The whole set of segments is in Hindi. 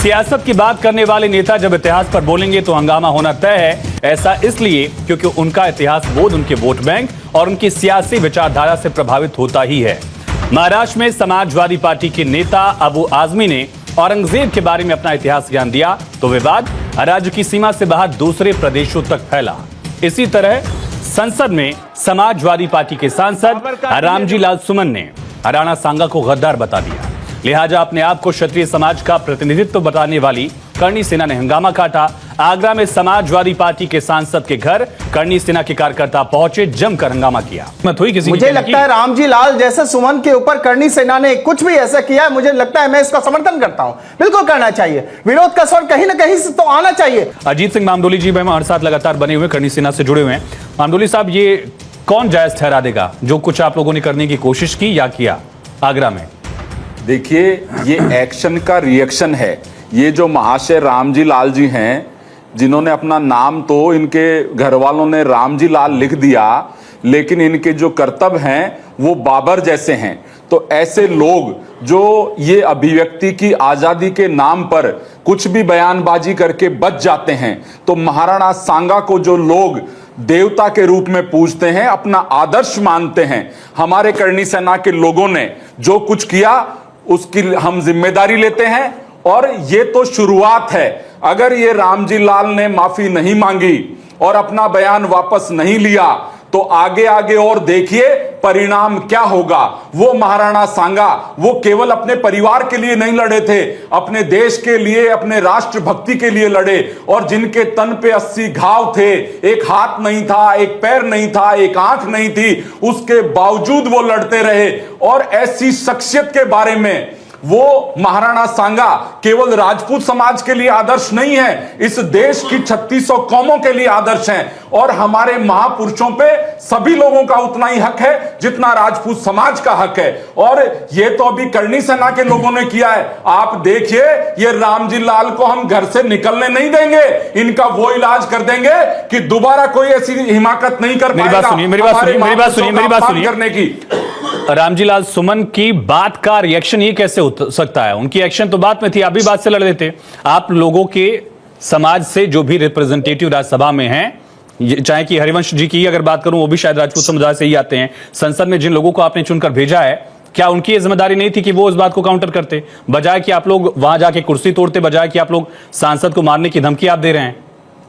सियासत की बात करने वाले नेता जब इतिहास पर बोलेंगे तो हंगामा होना तय है। ऐसा इसलिए क्योंकि उनका इतिहास बोध उनके वोट बैंक और उनकी सियासी विचारधारा से प्रभावित होता ही है। महाराष्ट्र में समाजवादी पार्टी के नेता अबू आजमी ने औरंगजेब के बारे में अपना इतिहास ज्ञान दिया तो विवाद राज्य की सीमा से बाहर दूसरे प्रदेशों तक फैला। इसी तरह संसद में समाजवादी पार्टी के सांसद रामजी लाल सुमन ने राणा सांगा को गद्दार बता दिया। लिहाजा अपने आप को क्षत्रिय समाज का प्रतिनिधित्व बताने वाली करणी सेना ने हंगामा काटा। आगरा में समाजवादी पार्टी के सांसद के घर करणी सेना के कार्यकर्ता पहुंचे, जमकर हंगामा किया। मुझे लगता है रामजी लाल जैसे सुमन के ऊपर करणी सेना ने कुछ भी ऐसा किया है, मुझे लगता है मैं इसका समर्थन करता हूं। बिल्कुल करना चाहिए, विरोध का स्वर कहीं ना कहीं से तो आना चाहिए। अजीत सिंह मामडोली जी हमारे साथ लगातार बने हुए करणी सेना से जुड़े हुए हैं। मामडोली साहब, ये कौन जायज ठहरा देगा जो कुछ आप लोगों ने करने की कोशिश की या किया आगरा में? देखिए, ये एक्शन का रिएक्शन है। ये जो महाशय रामजी लाल जी हैं, जिन्होंने अपना नाम तो इनके घर वालों ने रामजी लाल लिख दिया, लेकिन इनके जो कर्तव्य हैं वो बाबर जैसे हैं। तो ऐसे लोग जो ये अभिव्यक्ति की आजादी के नाम पर कुछ भी बयानबाजी करके बच जाते हैं, तो महाराणा सांगा को जो लोग देवता के रूप में पूजते हैं, अपना आदर्श मानते हैं, हमारे करणी सेना के लोगों ने जो कुछ किया उसकी हम जिम्मेदारी लेते हैं। और ये तो शुरुआत है। अगर ये रामजी लाल ने माफी नहीं मांगी और अपना बयान वापस नहीं लिया तो आगे आगे और देखिए परिणाम क्या होगा। वो महाराणा सांगा वो केवल अपने परिवार के लिए नहीं लड़े थे, अपने देश के लिए, अपने राष्ट्र भक्ति के लिए लड़े। और जिनके तन पे 80 घाव थे, एक हाथ नहीं था, एक पैर नहीं था, एक आंख नहीं थी, उसके बावजूद वो लड़ते रहे। और ऐसी शख्सियत के बारे में वो महाराणा सांगा केवल राजपूत समाज के लिए आदर्श नहीं है, इस देश की 3600 कौमों के लिए आदर्श हैं। और हमारे महापुरुषों पे सभी लोगों का उतना ही हक है जितना राजपूत समाज का हक है। और ये तो अभी करणी सेना के लोगों ने किया है। आप देखिए, ये रामजी लाल को हम घर से निकलने नहीं देंगे, इनका वो इलाज कर देंगे कि दोबारा कोई ऐसी हिमाकत नहीं कर पाएगा। मेरी बात सुनिए करने की। रामजी लाल सुमन की बात का रिएक्शन ये कैसे हो सकता है? उनकी एक्शन तो बात में थी, आप भी बात से लड़ देते। आप लोगों के समाज से जो भी रिप्रेजेंटेटिव राज्यसभा में हैं, चाहे कि हरिवंश जी की अगर बात करूं, वो भी शायद राजपूत समुदाय से ही आते हैं। संसद में जिन लोगों को आपने चुनकर भेजा है, क्या उनकी ये जिम्मेदारी नहीं थी कि वो इस बात को काउंटर करते, बजाय कि आप लोग वहां जाके कुर्सी तोड़ते, बजाय कि आप लोग सांसद को मारने की धमकी आप दे रहे हैं?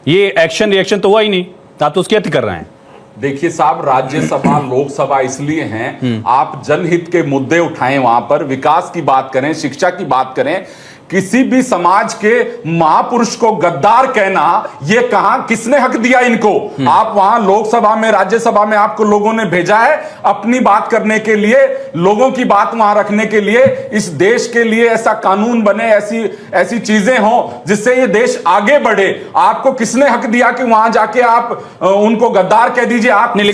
ये एक्शन रिएक्शन तो हुआ ही नहीं, आप तो उसकी हत्या कर रहे हैं। देखिए साहब, राज्यसभा लोकसभा इसलिए हैं, आप जनहित के मुद्दे उठाएं, वहां पर विकास की बात करें, शिक्षा की बात करें। किसी भी समाज के महापुरुष को गद्दार कहना, ये कहां किसने हक दिया इनको? आप वहां लोकसभा में, राज्यसभा में आपको लोगों ने भेजा है अपनी बात करने के लिए, लोगों की बात वहां रखने के लिए, इस देश के लिए ऐसा कानून बने, ऐसी चीजें हो जिससे ये देश आगे बढ़े। आपको किसने हक दिया कि वहां जाके आप उनको गद्दार कह दीजिए? आप नहीं,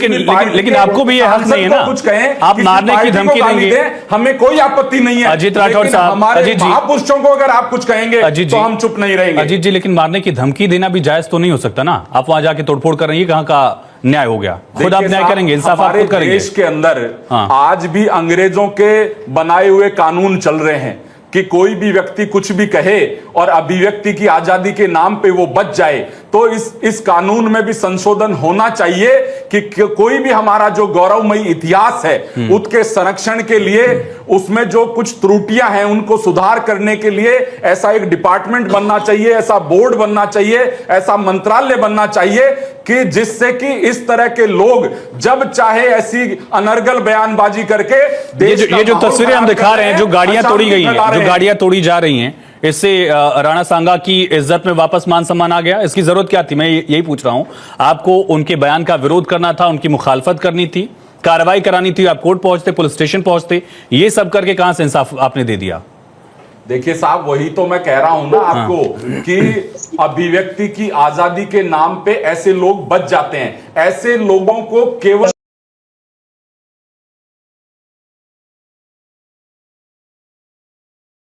लेकिन आपको भी ये हक नहीं है ना, कुछ कहें, आप मारने की धमकी देंगे, हमें कोई आपत्ति नहीं है। अजीत राठौर साहब, हमारे महापुरुषों को अगर आप कुछ कहेंगे तो हम चुप नहीं रहेंगे। अजीत जी, लेकिन मारने की धमकी देना भी जायज तो नहीं हो सकता ना? आप वहां जाके तोड़फोड़ कर रही है, कहां का न्याय हो गया? खुद आप न्याय करेंगे, इंसाफ आप खुद करेंगे। देश के अंदर हाँ। आज भी अंग्रेजों के बनाए हुए कानून चल रहे हैं कि कोई भी व्यक्ति कुछ भी कहे और अभिव्यक्ति की आजादी के नाम पे वो बच जाए। तो इस कानून में भी संशोधन होना चाहिए कि कोई भी हमारा जो गौरवमयी इतिहास है उसके संरक्षण के लिए, उसमें जो कुछ त्रुटियां हैं उनको सुधार करने के लिए ऐसा एक डिपार्टमेंट बनना चाहिए, ऐसा बोर्ड बनना चाहिए, ऐसा मंत्रालय बनना चाहिए कि जिससे कि इस तरह के लोग जब चाहे ऐसी अनर्गल बयानबाजी करके ये जो तस्वीरें हम दिखा रहे हैं, जो गाड़ियां तोड़ी गई हैं, जो गाड़ियां तोड़ी जा रही हैं, इससे राणा सांगा की इज्जत में वापस मान सम्मान आ गया? इसकी जरूरत क्या थी? मैं यही पूछ रहा हूं। आपको उनके बयान का विरोध करना था, उनकी मुखालफत करनी थी, कार्रवाई करानी थी, आप कोर्ट पहुंचते, पुलिस स्टेशन पहुंचते, ये सब करके कहां से इंसाफ आपने दे दिया? देखिए साहब, वही तो मैं कह रहा हूं ना आपको कि अभिव्यक्ति की आजादी के नाम पे ऐसे लोग बच जाते हैं। ऐसे लोगों को केवल